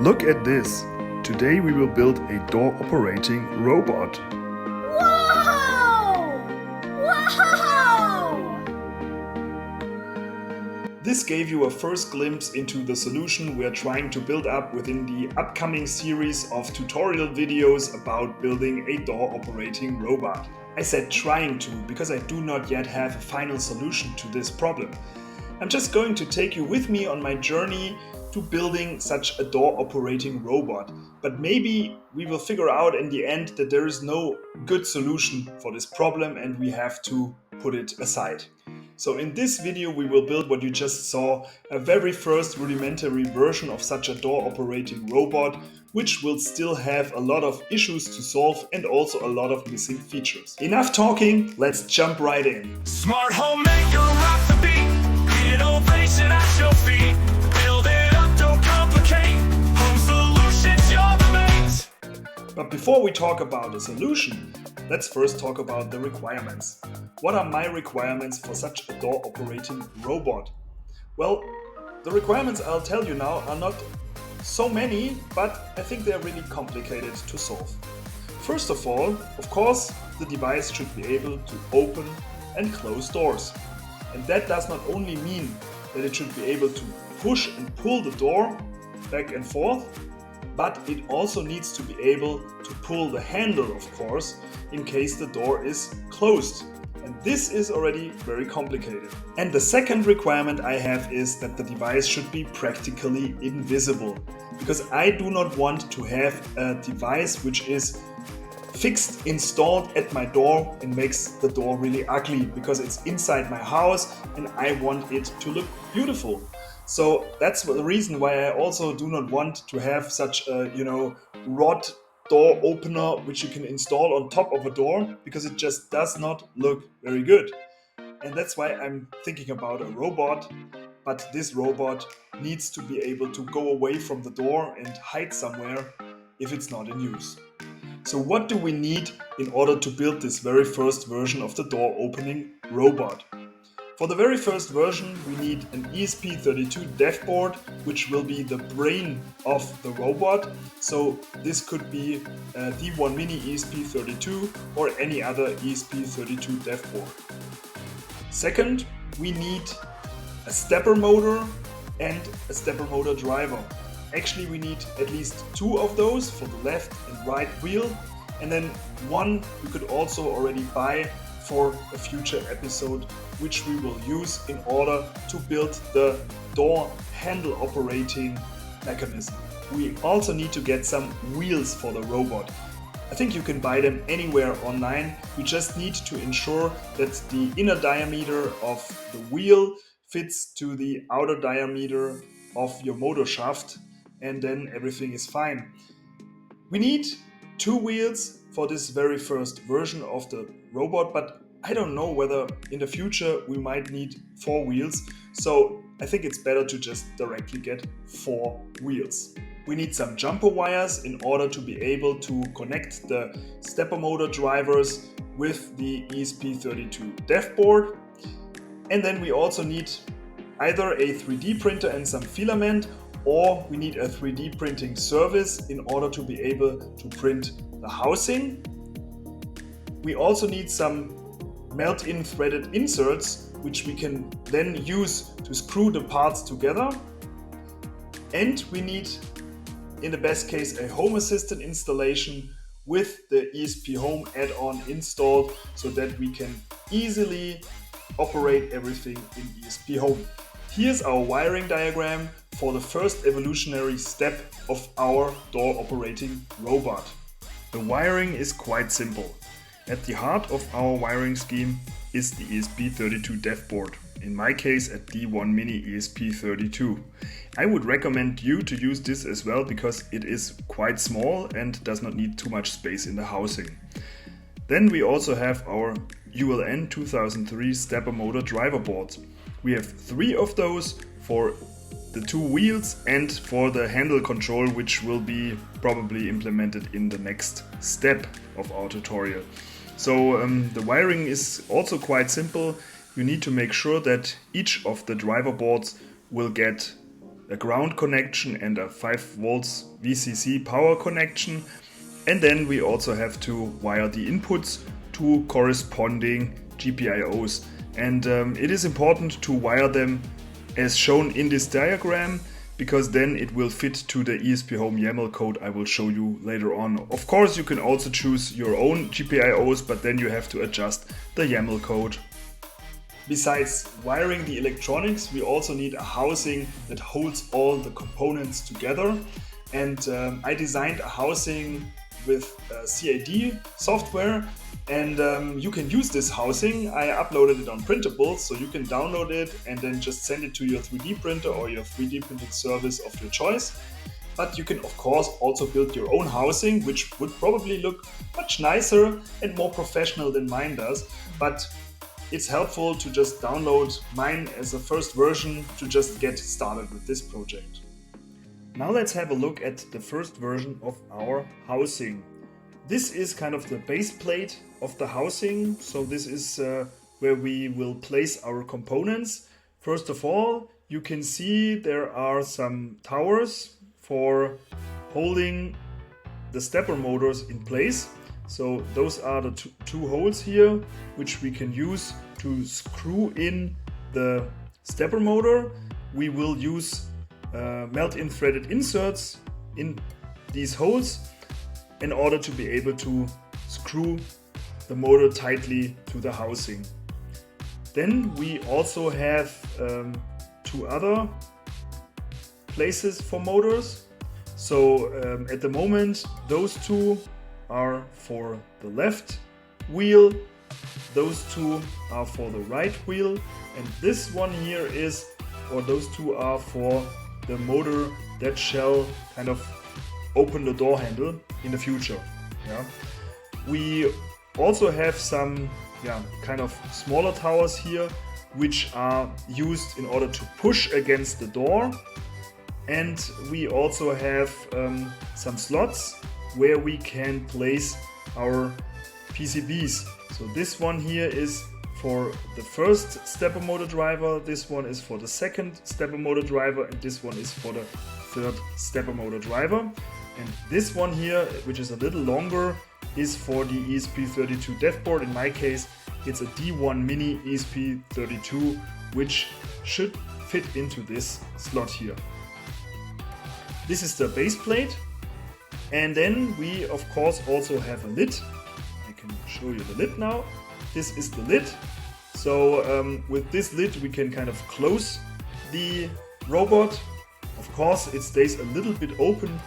Look at this! Today we will build a door operating robot. Whoa! Whoa! This gave you a first glimpse into the solution we are trying to build up within the upcoming series of tutorial videos about building a door operating robot. I said trying to because I do not yet have a final solution to this problem. I'm just going to take you with me on my journey to building such a door operating robot. But maybe we will figure out in the end that there is no good solution for this problem and we have to put it aside. So in this video we will build what you just saw, a very first rudimentary version of such a door operating robot, which will still have a lot of issues to solve and also a lot of missing features. Enough talking, let's jump right in. Smart home maker, rock the beat. Innovation at your feet. Build it up, don't complicate. Home solutions, you're the mains. But before we talk about a solution, let's first talk about the requirements. What are my requirements for such a door operating robot? Well, the requirements I'll tell you now are not so many, but I think they're really complicated to solve. First of all, of course, the device should be able to open and close doors. And that does not only mean that it should be able to push and pull the door back and forth, but it also needs to be able to pull the handle, of course, in case the door is closed. And this is already very complicated. And the second requirement I have is that the device should be practically invisible, because I do not want to have a device which is fixed, installed at my door and makes the door really ugly because it's inside my house and I want it to look beautiful. So that's the reason why I also do not want to have such a, rod door opener which you can install on top of a door, because it just does not look very good. And that's why I'm thinking about a robot, but this robot needs to be able to go away from the door and hide somewhere if it's not in use. So what do we need in order to build this very first version of the door opening robot? For the very first version we need an ESP32 dev board, which will be the brain of the robot. So this could be a D1 Mini ESP32 or any other ESP32 dev board. Second, we need a stepper motor and a stepper motor driver. Actually, we need at least two of those for the left and right wheel, and then one we could also already buy for a future episode, which we will use in order to build the door handle operating mechanism. We also need to get some wheels for the robot. I think you can buy them anywhere online. We just need to ensure that the inner diameter of the wheel fits to the outer diameter of your motor shaft, and then everything is fine. We need two wheels for this very first version of the robot, but I don't know whether in the future we might need four wheels, so I think it's better to just directly get four wheels. We need some jumper wires in order to be able to connect the stepper motor drivers with the ESP32 dev board. And then we also need either a 3D printer and some filament, or we need a 3D printing service in order to be able to print the housing. We also need some melt-in threaded inserts, which we can then use to screw the parts together. And we need, in the best case, a Home Assistant installation with the ESPHome add-on installed so that we can easily operate everything in ESPHome. Here's our wiring diagram for the first evolutionary step of our door operating robot. The wiring is quite simple. At the heart of our wiring scheme is the ESP32 dev board, in my case a D1 Mini ESP32. I would recommend you to use this as well because it is quite small and does not need too much space in the housing. Then we also have our ULN 2003 stepper motor driver boards. We have three of those for the two wheels and for the handle control, which will be probably implemented in the next step of our tutorial. So the wiring is also quite simple. You need to make sure that each of the driver boards will get a ground connection and a 5 volts VCC power connection. And then we also have to wire the inputs to corresponding GPIOs. And it is important to wire them as shown in this diagram, because then it will fit to the ESPHome YAML code I will show you later on. Of course, you can also choose your own GPIOs, but then you have to adjust the YAML code. Besides wiring the electronics, we also need a housing that holds all the components together. And I designed a housing with CAD software, and you can use this housing. I uploaded it on printables, so you can download it and then just send it to your 3D printer or your 3D printing service of your choice. But you can of course also build your own housing, which would probably look much nicer and more professional than mine does. But it's helpful to just download mine as a first version to just get started with this project. Now let's have a look at the first version of our housing. This is kind of the base plate of the housing. So this is where we will place our components. First of all, you can see there are some towers for holding the stepper motors in place. So those are the two holes here, which we can use to screw in the stepper motor. We will use melt-in threaded inserts in these holes in order to be able to screw the motor tightly to the housing. Then we also have two other places for motors. So at the moment those two are for the left wheel, those two are for the right wheel, and this one here is, or those two are for the motor that shall kind of open the door handle in the future. Yeah. We also have some kind of smaller towers here, which are used in order to push against the door. And we also have some slots where we can place our PCBs. So this one here is for the first stepper motor driver, this one is for the second stepper motor driver, and this one is for the third stepper motor driver. And this one here, which is a little longer, is for the ESP32 dev board. In my case, it's a D1 Mini ESP32, which should fit into this slot here. This is the base plate. And then we, of course, also have a lid. I can show you the lid now. This is the lid. So with this lid, we can kind of close the robot. Of course, it stays a little bit open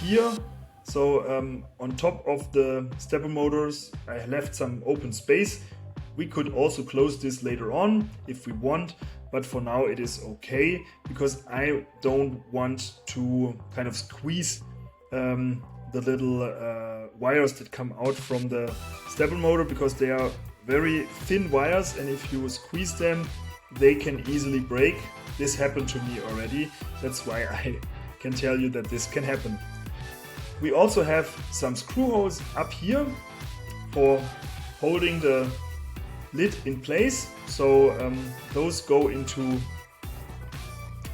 here. So on top of the stepper motors, I left some open space. We could also close this later on if we want, but for now it is okay, because I don't want to kind of squeeze the little wires that come out from the stepper motor, because they are very thin wires, and if you squeeze them, they can easily break. This happened to me already. That's why I can tell you that this can happen. We also have some screw holes up here for holding the lid in place. So those go into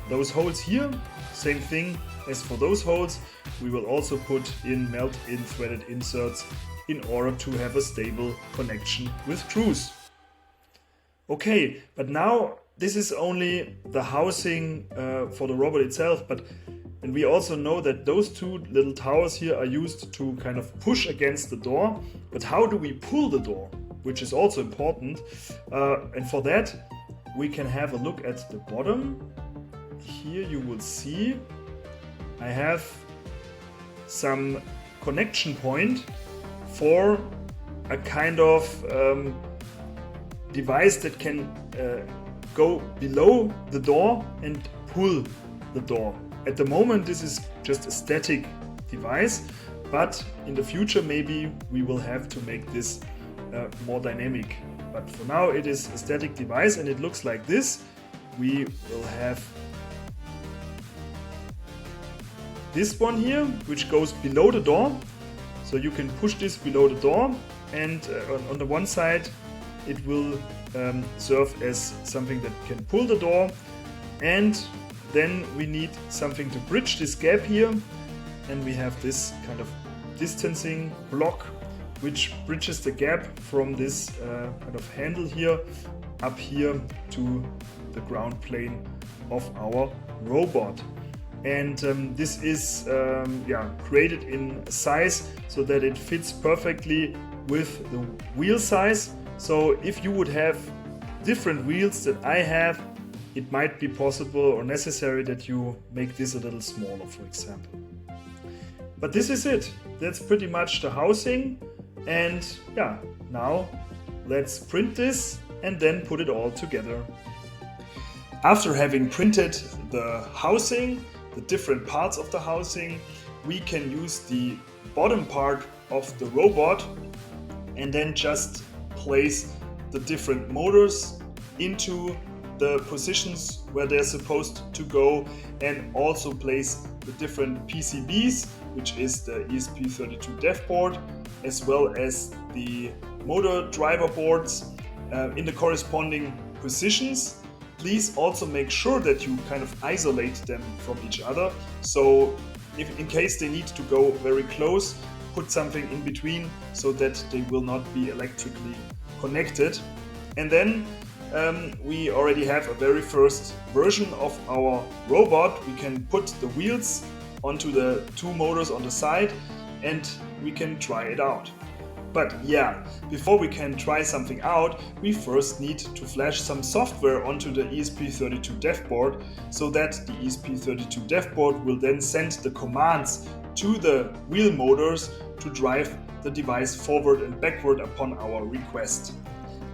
those holes here. Same thing as for those holes. We will also put in melt-in threaded inserts in order to have a stable connection with screws. Okay, but now this is only the housing for the robot itself, and we also know that those two little towers here are used to kind of push against the door. But how do we pull the door? Which is also important. And for that, we can have a look at the bottom. Here you will see I have some connection point for a kind of device that can go below the door and pull the door. At the moment this is just a static device, but in the future maybe we will have to make this more dynamic. But for now it is a static device, and it looks like this. We will have this one here, which goes below the door. So you can push this below the door, and on the one side it will serve as something that can pull the door, and then we need something to bridge this gap here, and we have this kind of distancing block which bridges the gap from this kind of handle here up here to the ground plane of our robot. And this is created in size so that it fits perfectly with the wheel size. So if you would have different wheels that I have, it might be possible or necessary that you make this a little smaller, for example. But this is it. That's pretty much the housing. And yeah, now let's print this and then put it all together. After having printed the housing, the different parts of the housing, we can use the bottom part of the robot and then just place the different motors into the positions where they're supposed to go, and also place the different PCBs, which is the ESP32 dev board, as well as the motor driver boards in the corresponding positions. Please also make sure that you kind of isolate them from each other. So if in case they need to go very close, put something in between so that they will not be electrically connected. And then we already have a very first version of our robot. We can put the wheels onto the two motors on the side and we can try it out. But yeah, before we can try something out, we first need to flash some software onto the ESP32 dev board, so that the ESP32 dev board will then send the commands to the wheel motors to drive the device forward and backward upon our request.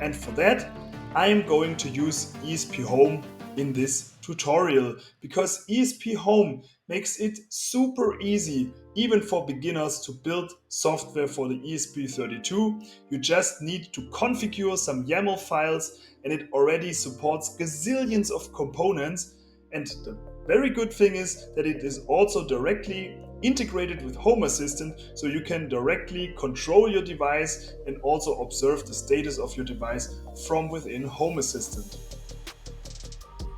And for that, I am going to use ESPHome in this tutorial, because ESPHome makes it super easy, even for beginners, to build software for the ESP32. You just need to configure some YAML files and it already supports gazillions of components. And the very good thing is that it is also directly integrated with Home Assistant, so you can directly control your device and also observe the status of your device from within Home Assistant.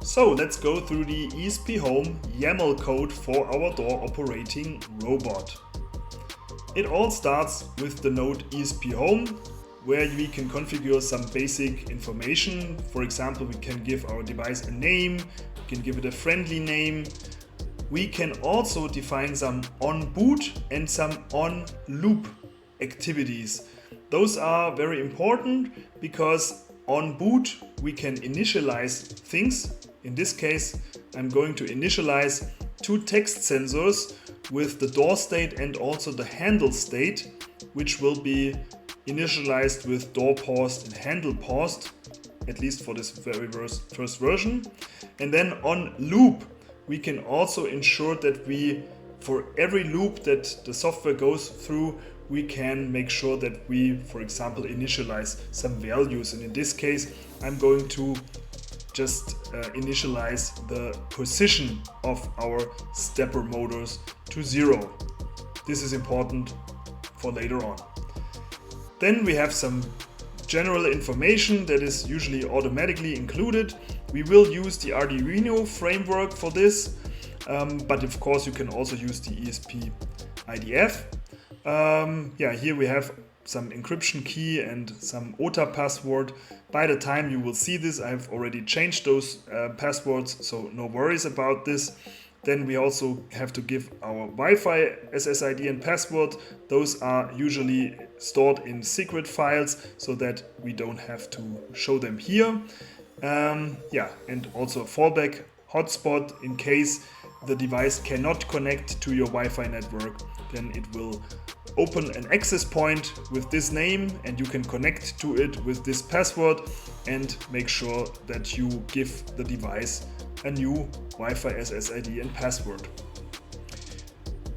So let's go through the ESPHome YAML code for our door operating robot. It all starts with the node ESPHome, where we can configure some basic information. For example, we can give our device a name, we can give it a friendly name. We can also define some on boot and some on loop activities. Those are very important because on boot we can initialize things. In this case, I'm going to initialize two text sensors with the door state and also the handle state, which will be initialized with door paused and handle paused, at least for this very first version. And then on loop, we can also ensure that we, for every loop that the software goes through, we can make sure that we, for example, initialize some values. And in this case, I'm going to just initialize the position of our stepper motors to 0. This is important for later on. Then we have some general information that is usually automatically included. We will use the Arduino framework for this, but of course you can also use the ESP IDF. Here we have some encryption key and some OTA password. By the time you will see this, I've already changed those passwords, so no worries about this. Then we also have to give our Wi-Fi SSID and password. Those are usually stored in secret files so that we don't have to show them here. And also a fallback hotspot in case the device cannot connect to your Wi-Fi network. Then it will open an access point with this name and you can connect to it with this password and make sure that you give the device a new Wi-Fi SSID and password.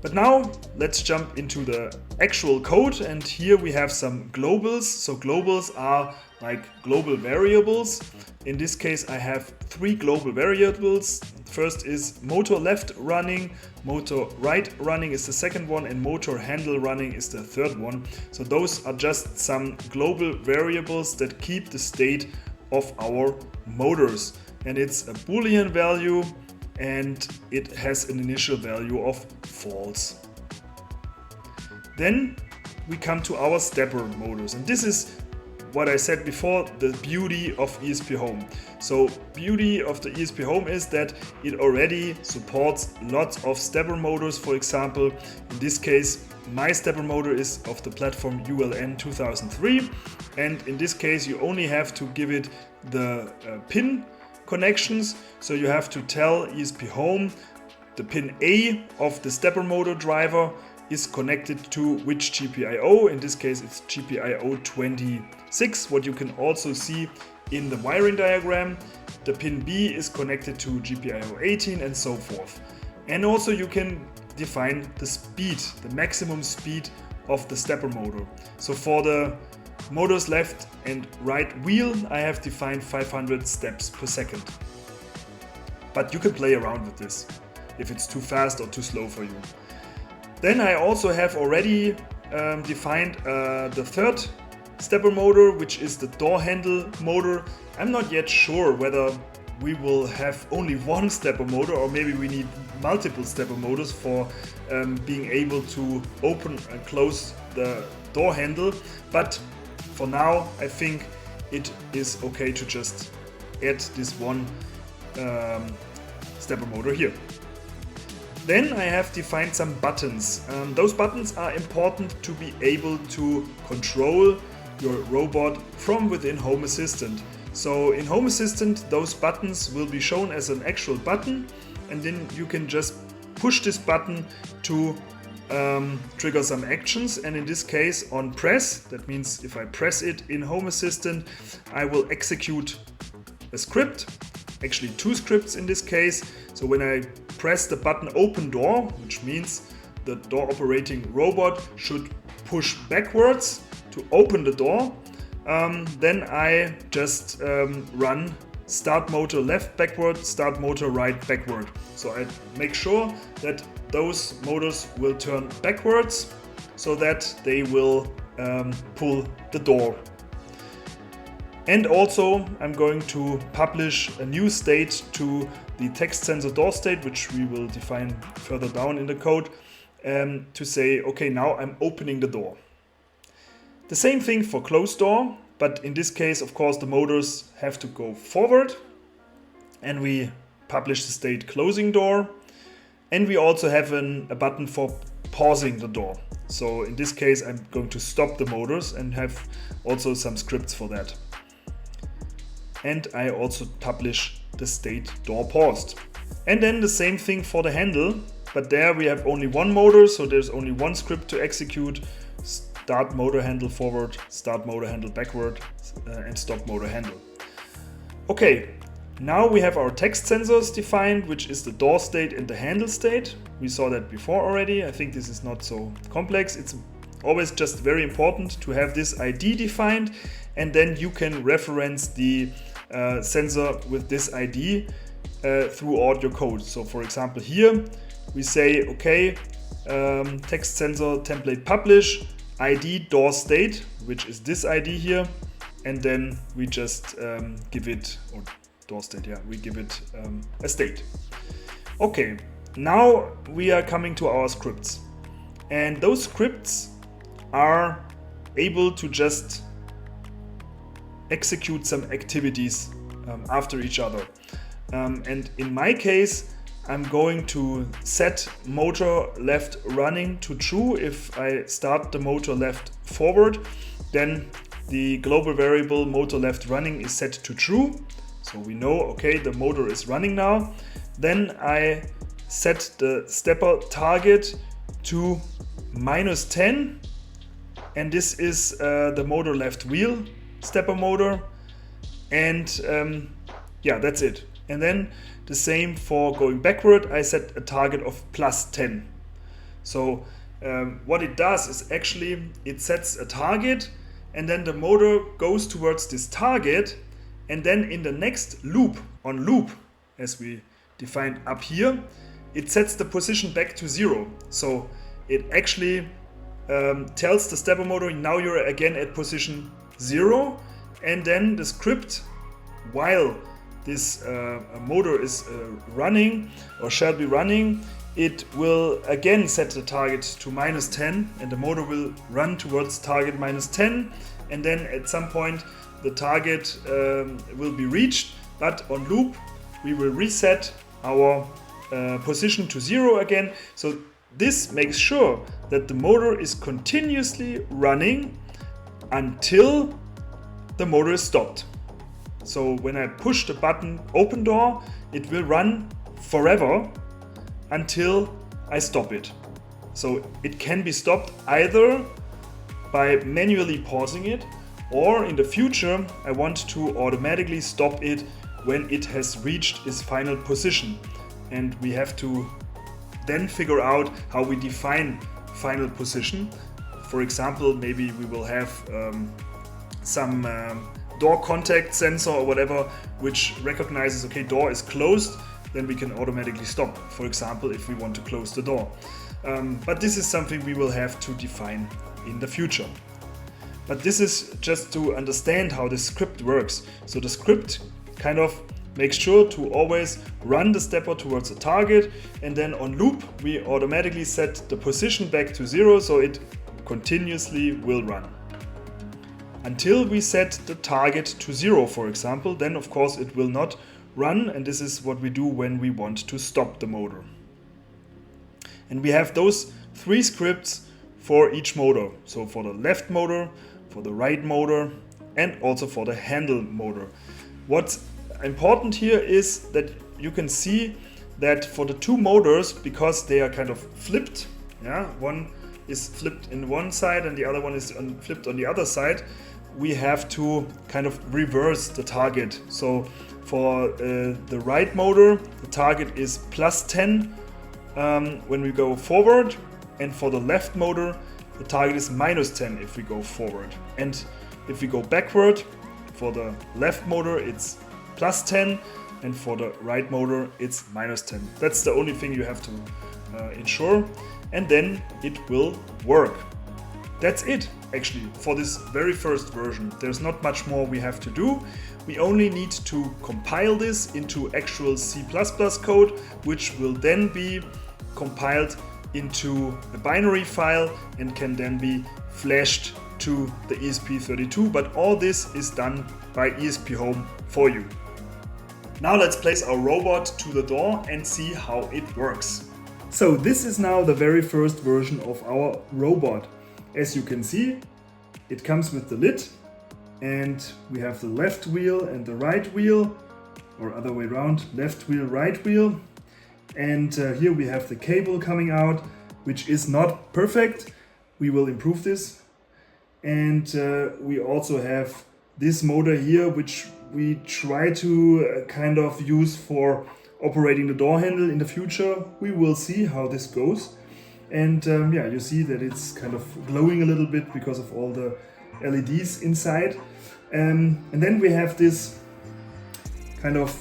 But now let's jump into the actual code, and here we have some globals. So globals are like global variables. In this case I have 3 global variables. First is motor left running, motor right running is the second one, and motor handle running is the third one. So those are just some global variables that keep the state of our motors. And it's a Boolean value, and it has an initial value of false. Then we come to our stepper motors, and this is what I said before, the beauty of ESPHome. So beauty of the ESPHome is that it already supports lots of stepper motors. For example, in this case, my stepper motor is of the platform ULN 2003, and in this case you only have to give it the pin connections. So you have to tell ESPHome the pin A of the stepper motor driver is connected to which GPIO. In this case it's GPIO 26, what you can also see in the wiring diagram. The pin B is connected to GPIO 18 and so forth. And also you can define the speed, the maximum speed of the stepper motor. So for the motor's left and right wheel I have defined 500 steps per second. But you can play around with this if it's too fast or too slow for you. Then I also have already defined the third stepper motor, which is the door handle motor. I'm not yet sure whether we will have only one stepper motor or maybe we need multiple stepper motors for being able to open and close the door handle. But for now I think it is okay to just add this one stepper motor here. Then I have defined some buttons. Those buttons are important to be able to control your robot from within Home Assistant. So in Home Assistant those buttons will be shown as an actual button, and then you can just push this button to trigger some actions. And in this case on press, that means if I press it in Home Assistant I will execute a script, actually two scripts in this case. So when I press the button open door, which means the door operating robot should push backwards to open the door, then I just run start motor left backward, start motor right backward. So I make sure that those motors will turn backwards so that they will pull the door. And also I'm going to publish a new state to the text sensor door state, which we will define further down in the code, to say, okay, now I'm opening the door. The same thing for closed door, but in this case, of course, the motors have to go forward, and we publish the state closing door. And we also have a button for pausing the door. So in this case, I'm going to stop the motors and have also some scripts for that. And I also publish the state door paused. And then the same thing for the handle, but there we have only one motor, so there's only one script to execute: start motor handle forward, start motor handle backward, and stop motor handle. Okay, now we have our text sensors defined, which is the door state and the handle state. We saw that before already. I think this is not so complex. It's always just very important to have this ID defined, and then you can reference the sensor with this ID throughout your code. So for example here we say, okay, text sensor template publish ID door state, which is this ID here, and then we just give it, or door state, yeah, we give it a state. Okay, now we are coming to our scripts, and those scripts are able to just execute some activities after each other. And in my case, I'm going to set motor left running to true. If I start the motor left forward, then the global variable motor left running is set to true. So we know, okay, the motor is running now. Then I set the stepper target to -10, and this is the motor left wheel stepper motor, and yeah, that's it. And then the same for going backward, I set a target of +10. So what it does is actually it sets a target, and then the motor goes towards this target, and then in the next loop, on loop, as we defined up here, it sets the position back to 0. So it actually tells the stepper motor, now you're again at position 0, and then the script, while this motor is running or shall be running, it will again set the target to -10, and the motor will run towards target -10, and then at some point the target will be reached, but on loop we will reset our position to 0 again. So this makes sure that the motor is continuously running until the motor is stopped. So when I push the button open door, it will run forever until I stop it. So it can be stopped either by manually pausing it, or in the future I want to automatically stop it when it has reached its final position. And we have to then figure out how we define final position. For example, maybe we will have some door contact sensor or whatever which recognizes, okay, door is closed, then we can automatically stop, for example, if we want to close the door. But this is something we will have to define in the future. But this is just to understand how the script works. So the script kind of makes sure to always run the stepper towards the target, and then on loop we automatically set the position back to 0, so it continuously will run until we set the target to 0, for example. Then of course it will not run, and this is what we do when we want to stop the motor. And we have those 3 scripts for each motor. So for the left motor, for the right motor, and also for the handle motor. What's important here is that you can see that for the 2 motors, because they are kind of flipped, one is flipped in one side and the other one is flipped on the other side, we have to kind of reverse the target. So for the right motor, the target is +10 when we go forward, and for the left motor, the target is -10 if we go forward. And if we go backward, for the left motor it's +10, and for the right motor it's -10. That's the only thing you have to ensure, and then it will work. That's it actually for this very first version. There's not much more we have to do. We only need to compile this into actual C++ code, which will then be compiled into a binary file and can then be flashed to the ESP32, but all this is done by ESPHome for you. Now let's place our robot to the door and see how it works. So this is now the very first version of our robot. As you can see, it comes with the lid, and we have the left wheel and the right wheel, or other way around, left wheel, right wheel. And here we have the cable coming out, which is not perfect. We will improve this. And we also have this motor here, which we try to kind of use for operating the door handle in the future. We will see how this goes. And yeah, you see that it's kind of glowing a little bit because of all the LEDs inside. And then we have this kind of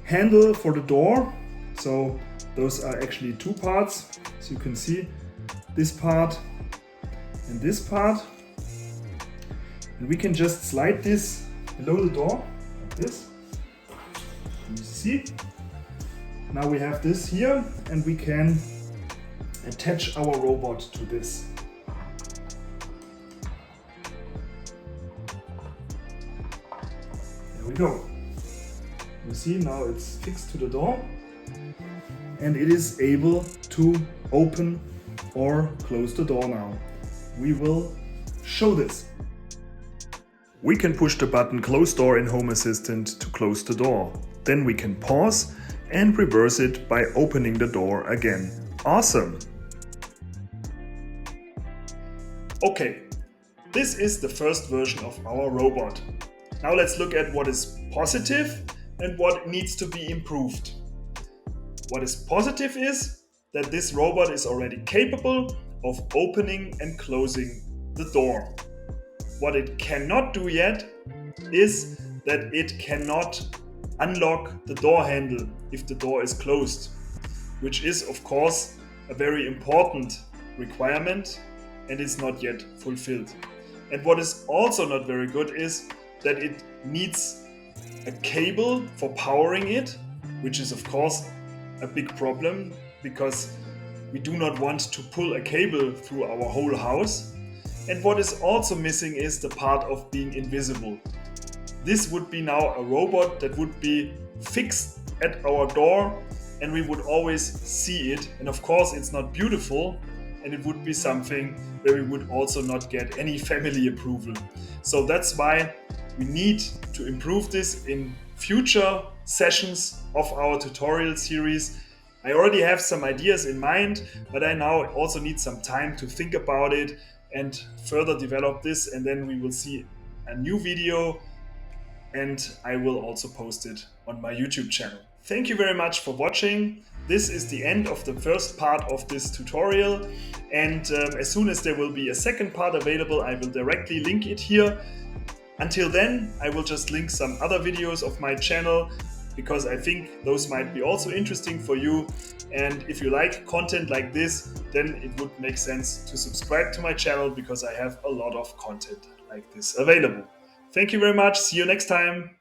handle for the door. So those are actually 2 parts. So you can see this part and this part. And we can just slide this below the door, like this. You see? Now we have this here, and we can attach our robot to this. There we go. You see, now it's fixed to the door, and it is able to open or close the door now. We will show this. We can push the button Close Door in Home Assistant to close the door. Then we can pause and reverse it by opening the door again. Awesome! Okay, this is the first version of our robot. Now let's look at what is positive and what needs to be improved. What is positive is that this robot is already capable of opening and closing the door. What it cannot do yet is that it cannot unlock the door handle if the door is closed, which is of course a very important requirement and is not yet fulfilled. And what is also not very good is that it needs a cable for powering it, which is of course a big problem because we do not want to pull a cable through our whole house. And what is also missing is the part of being invisible. This would be now a robot that would be fixed at our door and we would always see it. And of course, it's not beautiful and it would be something where we would also not get any family approval. So that's why we need to improve this in future sessions of our tutorial series. I already have some ideas in mind, but I now also need some time to think about it and further develop this, and then we will see a new video and I will also post it on my YouTube channel. Thank you very much for watching. This is the end of the first part of this tutorial, and as soon as there will be a second part available, I will directly link it here. Until then, I will just link some other videos of my channel because I think those might be also interesting for you. And if you like content like this, then it would make sense to subscribe to my channel because I have a lot of content like this available. Thank you very much. See you next time.